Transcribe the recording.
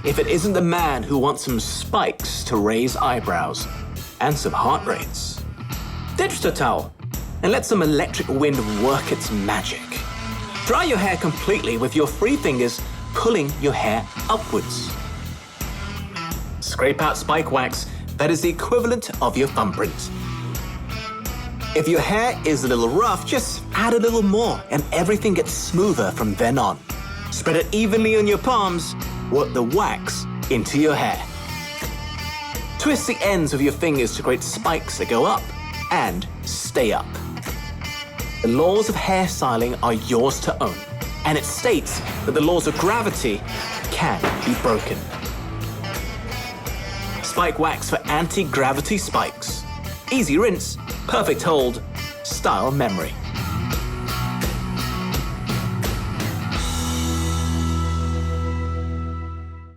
If it isn't the man who wants some spikes to raise eyebrows and some heart rates. Ditch the towel and let some electric wind work its magic. Dry your hair completely with your free fingers pulling your hair upwards. Scrape out spike wax that is the equivalent of your thumbprint. If your hair is a little rough, just add a little more and everything gets smoother from then on. Spread it evenly on your palms, work the wax into your hair. Twist the ends of your fingers to create spikes that go up and stay up. The laws of hairstyling are yours to own, and it states that the laws of gravity can be broken. Spike wax for anti-gravity spikes. Easy rinse, perfect hold, style memory.